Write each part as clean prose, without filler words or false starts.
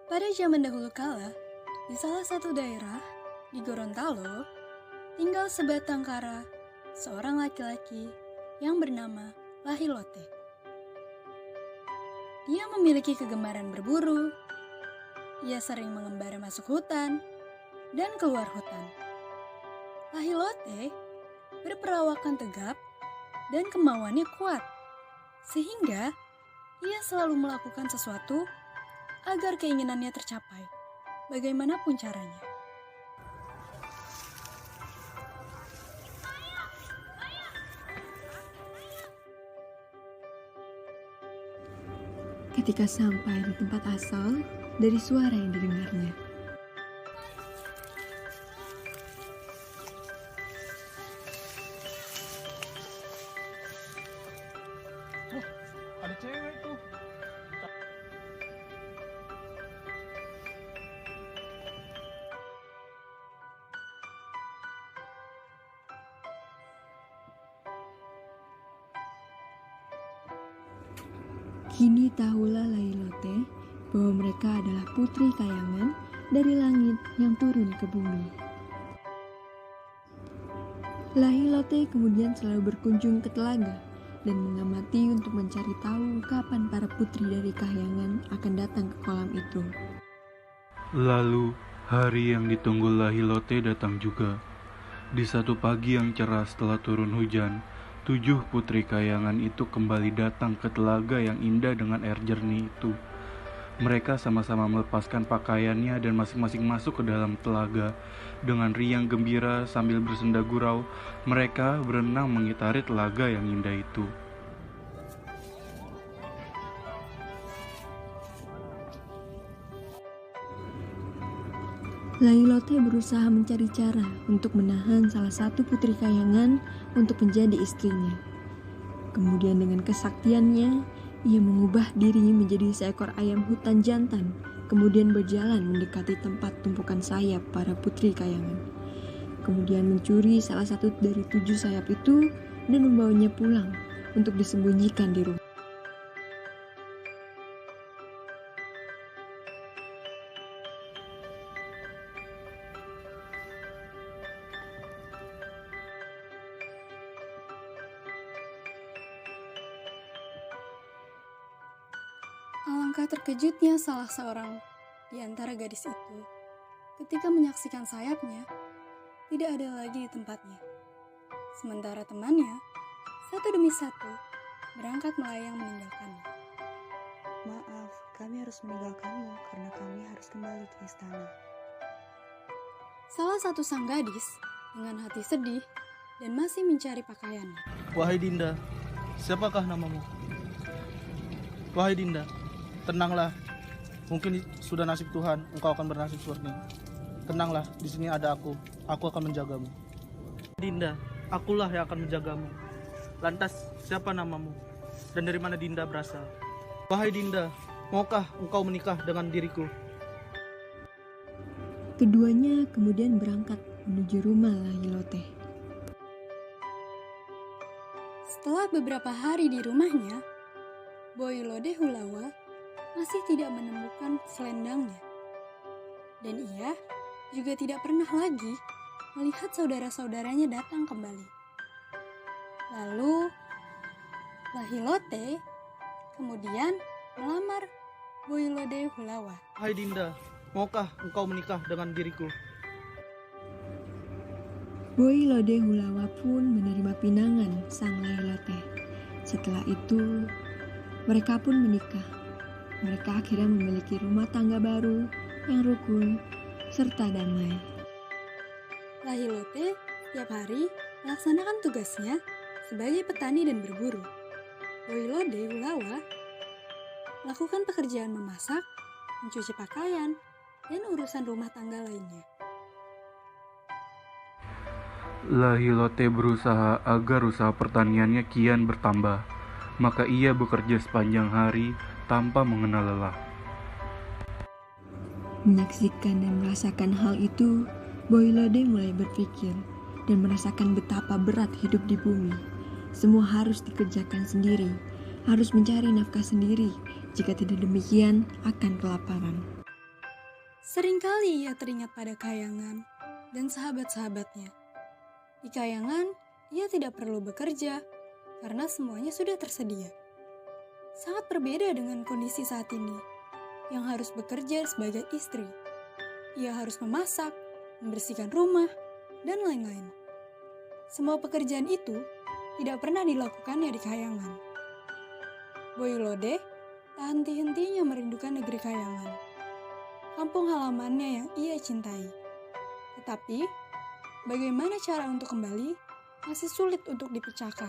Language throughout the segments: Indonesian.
Pada zaman dahulu kala, di salah satu daerah di Gorontalo, tinggal sebatang kara, seorang laki-laki yang bernama Lahilote. Dia memiliki kegemaran berburu. Ia sering mengembara masuk hutan dan keluar hutan. Lahilote berperawakan tegap dan kemauannya kuat, sehingga ia selalu melakukan sesuatu agar keinginannya tercapai, bagaimanapun caranya. Ketika sampai di tempat asal dari suara yang didengarnya, Ada cewek tuh. kini tahulah Lahilote bahwa mereka adalah putri kayangan dari langit yang turun ke bumi. Lahilote kemudian selalu berkunjung ke telaga dan mengamati untuk mencari tahu kapan para putri dari kahyangan akan datang ke kolam itu. Lalu, hari yang ditunggu Lahilote datang juga. Di satu pagi yang cerah setelah turun hujan, 7 putri kayangan itu kembali datang ke telaga yang indah dengan air jernih itu. Mereka sama-sama melepaskan pakaiannya dan masing-masing masuk ke dalam telaga. Dengan riang gembira sambil bersenda gurau, mereka berenang mengitari telaga yang indah itu. Lahilote berusaha mencari cara untuk menahan salah satu putri kayangan untuk menjadi istrinya. Kemudian dengan kesaktiannya, ia mengubah diri menjadi seekor ayam hutan jantan, kemudian berjalan mendekati tempat tumpukan sayap para putri kayangan. Kemudian mencuri salah satu dari 7 sayap itu dan membawanya pulang untuk disembunyikan di rumah. Alangkah terkejutnya salah seorang di antara gadis itu ketika menyaksikan sayapnya tidak ada lagi di tempatnya. Sementara temannya, satu demi satu, berangkat melayang meninggalkannya. Maaf, kami harus meninggalkanmu karena kami harus kembali ke istana. Salah satu sang gadis dengan hati sedih dan masih mencari pakaiannya. Wahai Dinda, siapakah namamu? Wahai Dinda, tenanglah. Mungkin sudah nasib Tuhan, engkau akan bernasib seperti ini. Tenanglah, di sini ada aku. Aku akan menjagamu. Dinda, akulah yang akan menjagamu. Lantas, siapa namamu? Dan dari mana Dinda berasal? Wahai Dinda, maukah engkau menikah dengan diriku? Keduanya kemudian berangkat menuju rumah Lahilote. Setelah beberapa hari di rumahnya, Boylode Hulawa masih tidak menemukan selendangnya. Dan ia juga tidak pernah lagi melihat saudara-saudaranya datang kembali. Lalu, Lahilote kemudian melamar Boylode Hulawa. Hai Dinda, maukah engkau menikah dengan diriku? Boylode Hulawa pun menerima pinangan sang Lahilote. Setelah itu, mereka pun menikah. Mereka akhirnya memiliki rumah tangga baru yang rukun serta damai. Lahilote setiap hari melaksanakan tugasnya sebagai petani dan berburu. Boylode Hulawa melakukan pekerjaan memasak, mencuci pakaian, dan urusan rumah tangga lainnya. Lahilote berusaha agar usaha pertaniannya kian bertambah. Maka ia bekerja sepanjang hari tanpa mengenal lelah. Menyaksikan dan merasakan hal itu, Boylode mulai berpikir dan merasakan betapa berat hidup di bumi. Semua harus dikerjakan sendiri, harus mencari nafkah sendiri. Jika tidak demikian, akan kelaparan. Seringkali ia teringat pada Kayangan dan sahabat-sahabatnya. Di Kayangan, ia tidak perlu bekerja karena semuanya sudah tersedia. Sangat berbeda dengan kondisi saat ini, yang harus bekerja sebagai istri. Ia harus memasak, membersihkan rumah, dan lain-lain. Semua pekerjaan itu tidak pernah dilakukannya di Kayangan. Boy Lode tak henti-hentinya merindukan negeri Kayangan, kampung halamannya yang ia cintai. Tetapi, bagaimana cara untuk kembali masih sulit untuk dipecahkan.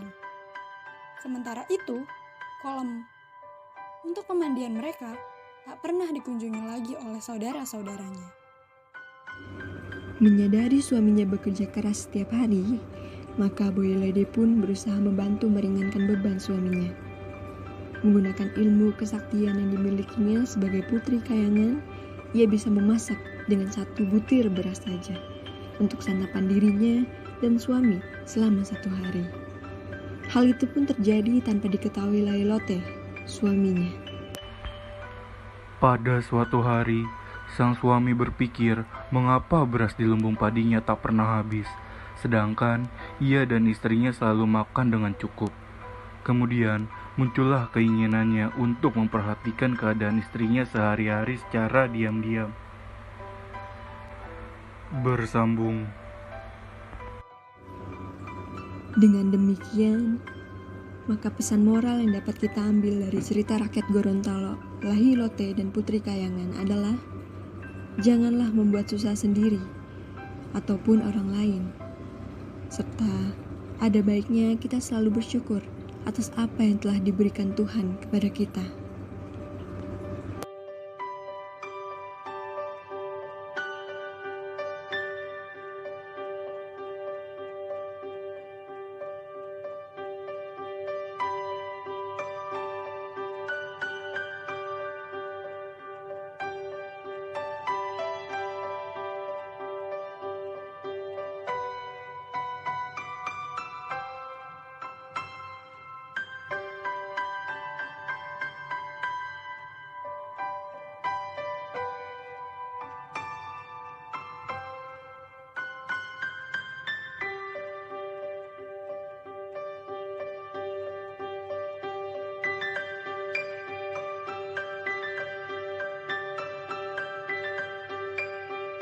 Sementara itu, kolam untuk pemandian mereka tak pernah dikunjungi lagi oleh saudara-saudaranya. Menyadari suaminya bekerja keras setiap hari, maka Boy Lode pun berusaha membantu meringankan beban suaminya. Menggunakan ilmu kesaktian yang dimilikinya sebagai putri Kayangan, ia bisa memasak dengan 1 butir beras saja untuk santapan dirinya dan suami selama 1 hari. Hal itu pun terjadi tanpa diketahui Lailote, suaminya. Pada suatu hari, sang suami berpikir mengapa beras di lumbung padinya tak pernah habis, sedangkan ia dan istrinya selalu makan dengan cukup. Kemudian muncullah keinginannya untuk memperhatikan keadaan istrinya sehari-hari secara diam-diam. Bersambung. Dengan demikian, maka pesan moral yang dapat kita ambil dari cerita rakyat Gorontalo, Lailote dan Putri Kayangan adalah janganlah membuat susah sendiri ataupun orang lain. Serta ada baiknya kita selalu bersyukur atas apa yang telah diberikan Tuhan kepada kita.